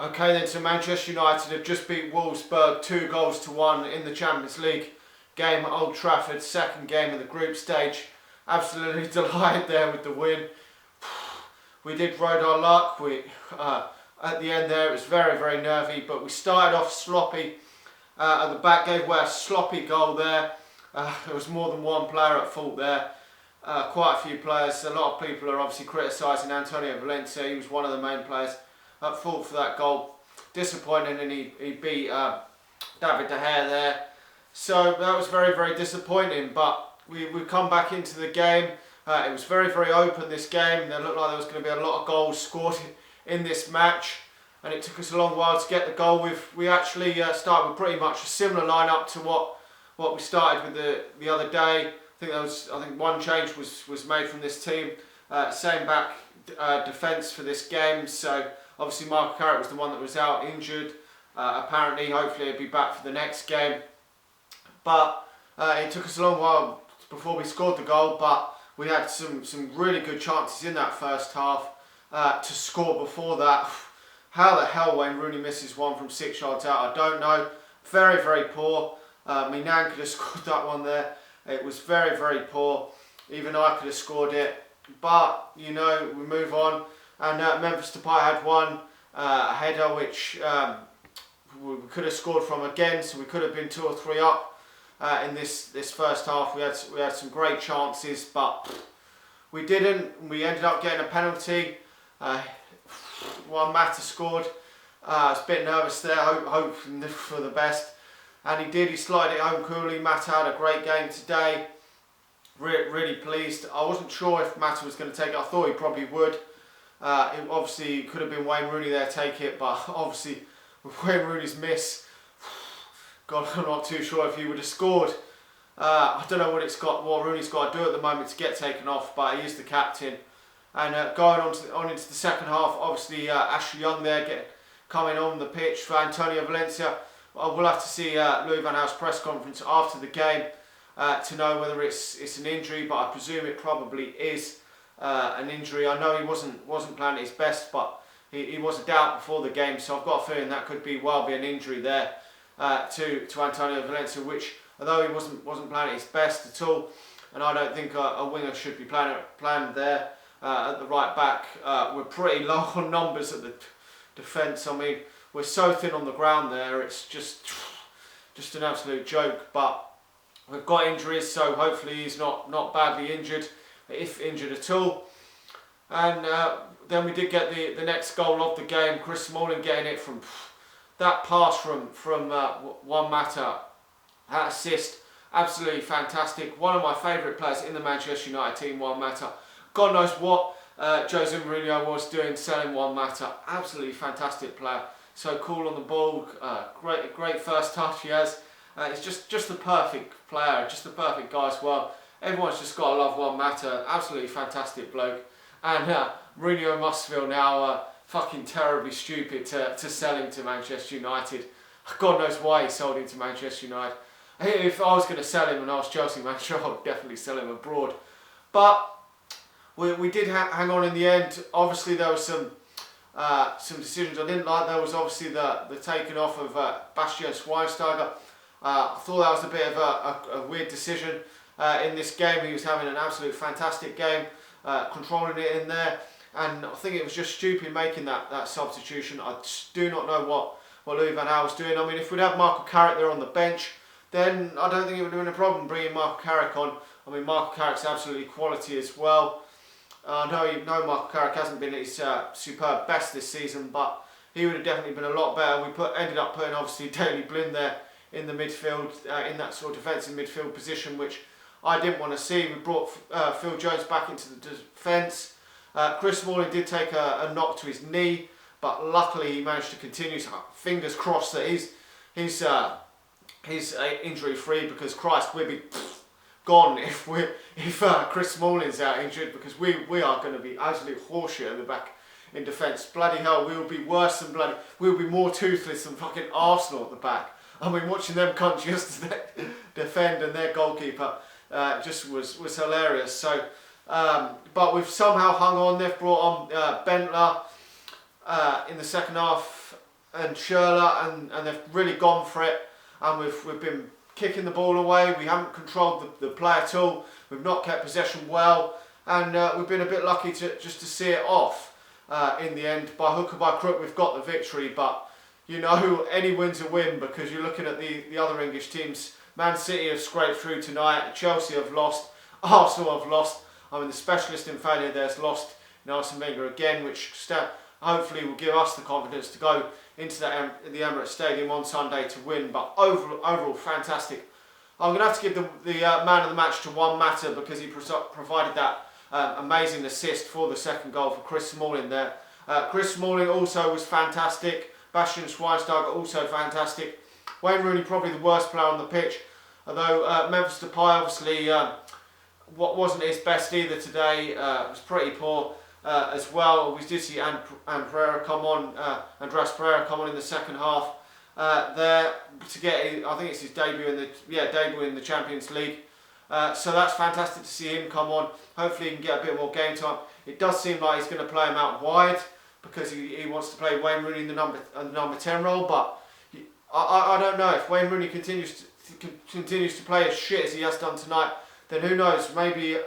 Okay then, so Manchester United have just beat Wolfsburg 2-1 in the Champions League game at Old Trafford, second game of the group stage. Absolutely delighted there with the win. We did ride our luck. At the end there it was very nervy, but we started off sloppy. At the back gave away a sloppy goal there. There was more than one player at fault there. Quite a few players. A lot of people are obviously criticising Antonio Valencia. He was one of the main players at fault for that goal. Disappointing, and he beat David De Gea there. So that was very disappointing, but we come back into the game. It was very open, this game. There looked like there was going to be a lot of goals scored in this match, and it took us a long while to get the goal. We actually started with pretty much a similar lineup to what we started with the other day. I think one change was made from this team. Same back defence for this game. So obviously Marco Carrick was the one that was out injured. Apparently, hopefully he'll be back for the next game. But it took us a long while before we scored the goal, but we had some really good chances in that first half to score before that. How the hell Wayne Rooney misses one from 6 yards out, I don't know. Very poor. Minan could have scored that one there. It was very poor. Even I could have scored it. But, you know, we move on. And Memphis Depay had one header which we could have scored from again. So we could have been 2 or 3 up in this first half. We had some great chances, but we didn't. We ended up getting a penalty. Juan Mata scored. I was a bit nervous there, hoping for the best. And he did. He slotted it home coolly. Mata had a great game today. Really pleased. I wasn't sure if Mata was going to take it. I thought he probably would. It obviously could have been Wayne Rooney there take it, but obviously with Wayne Rooney's miss, God, I'm not too sure if he would have scored. I don't know what Rooney's got to do at the moment to get taken off, but he is the captain. And going on into the second half, obviously Ashley Young there coming on the pitch for Antonio Valencia. We'll have to see Louis van Gaal's press conference after the game to know whether it's an injury, but I presume it probably is an injury. I know he wasn't playing at his best, but he was a doubt before the game, so I've got a feeling that could be an injury there to Antonio Valencia, which, although he wasn't playing at his best at all, and I don't think a winger should be playing there at the right back. We're pretty low on numbers at the defence. I mean, we're so thin on the ground there, it's just an absolute joke. But we've got injuries, so hopefully he's not badly injured, if injured at all. And then we did get the next goal of the game. Chris Smalling getting it from that pass from Juan Mata, that assist, absolutely fantastic. One of my favourite players in the Manchester United team, Juan Mata. God knows what Jose Mourinho was doing selling Juan Mata. Absolutely fantastic player. So cool on the ball. Great first touch he has. It's just the perfect player, just the perfect guy as well. Everyone's just got to love Juan Mata. Absolutely fantastic bloke. And Mourinho must feel now fucking terribly stupid to sell him to Manchester United. God knows why he sold him to Manchester United. If I was going to sell him and I was Chelsea manager, I would definitely sell him abroad. But we did hang on in the end. Obviously there was some decisions I didn't like. There was obviously the taking off of Bastian Schweinsteiger. I thought that was a bit of a weird decision in this game. He was having an absolute fantastic game, controlling it in there, and I think it was just stupid making that substitution. I just do not know what Louis van Gaal was doing. I mean, if we'd had Marco Carrick there on the bench, then I don't think it would have been a problem bringing Marco Carrick on. I mean, Marco Carrick's absolutely quality as well. I know Marco Carrick hasn't been at his superb best this season, but he would have definitely been a lot better. We ended up putting obviously Daley Blind there in the midfield, in that sort of defensive midfield position, which I didn't want to see. We brought Phil Jones back into the defence. Chris Smalling did take a knock to his knee, but luckily he managed to continue. So fingers crossed that he's injury free, because Christ, we'd be gone if Chris Smalling's out injured, because we are going to be absolute horseshit in the back in defence. Bloody hell, we will be worse than we'll be more toothless than fucking Arsenal at the back. I mean, watching them cunts yesterday defend, and their goalkeeper just was hilarious. So, but we've somehow hung on. They've brought on Bentler in the second half. and Schürrle, and they've really gone for it, and we've been kicking the ball away. We haven't controlled the play at all. We've not kept possession well, and we've been a bit lucky to see it off in the end. By hook or by crook, we've got the victory, but you know, any win's a win, because you're looking at the other English teams. Man City have scraped through tonight, Chelsea have lost, Arsenal have lost. I mean, the specialist in failure there's lost in Arsene Wenger again, which hopefully will give us the confidence to go into the Emirates Stadium on Sunday to win. But overall fantastic. I'm going to have to give the man of the match to Juan Mata, because he provided that amazing assist for the second goal for Chris Smalling there. Chris Smalling also was fantastic. Bastian Schweinsteiger also fantastic. Wayne Rooney probably the worst player on the pitch, although Memphis Depay obviously wasn't his best either today. It was pretty poor as well. We did see Andreas Pereira come on in the second half there to get, I think it's his debut in the Champions League. So that's fantastic to see him come on. Hopefully he can get a bit more game time. It does seem like he's going to play him out wide, because he wants to play Wayne Rooney in the number 10 role, but I don't know. If Wayne Rooney continues to play as shit as he has done tonight, then who knows, maybe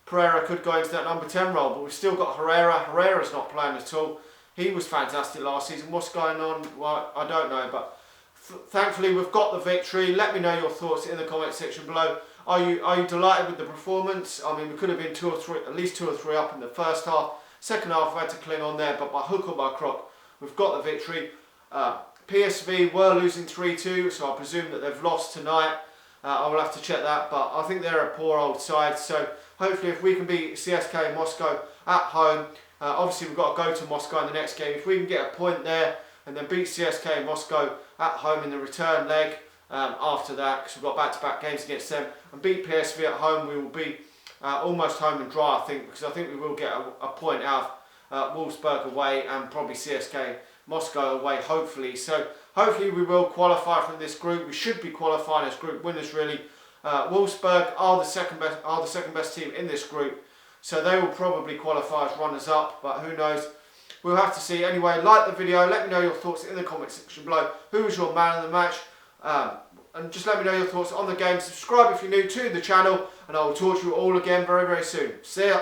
Pereira could go into that number 10 role. But we've still got Herrera. Herrera's not playing at all. He was fantastic last season. What's going on? Well, I don't know, but thankfully we've got the victory. Let me know your thoughts in the comment section below. Are you delighted with the performance? I mean, we could have been at least two or three up in the first half. Second half, we had to cling on there, but by hook or by crook, we've got the victory. PSV were losing 3-2, so I presume that they've lost tonight. I will have to check that, but I think they're a poor old side. So hopefully, if we can beat CSKA Moscow at home, obviously we've got to go to Moscow in the next game. If we can get a point there and then beat CSKA Moscow at home in the return leg after that, because we've got back-to-back games against them, and beat PSV at home, we will be almost home and dry, I think, because I think we will get a point out of Wolfsburg away and probably CSKA Moscow away, hopefully. So hopefully we will qualify from this group. We should be qualifying as group winners, really. Wolfsburg are the second best team in this group, so they will probably qualify as runners up, but who knows. We'll have to see. Anyway, like the video, let me know your thoughts in the comment section below. Who was your man of the match? And just let me know your thoughts on the game. Subscribe if you're new to the channel, and I will talk to you all again very, very soon. See ya.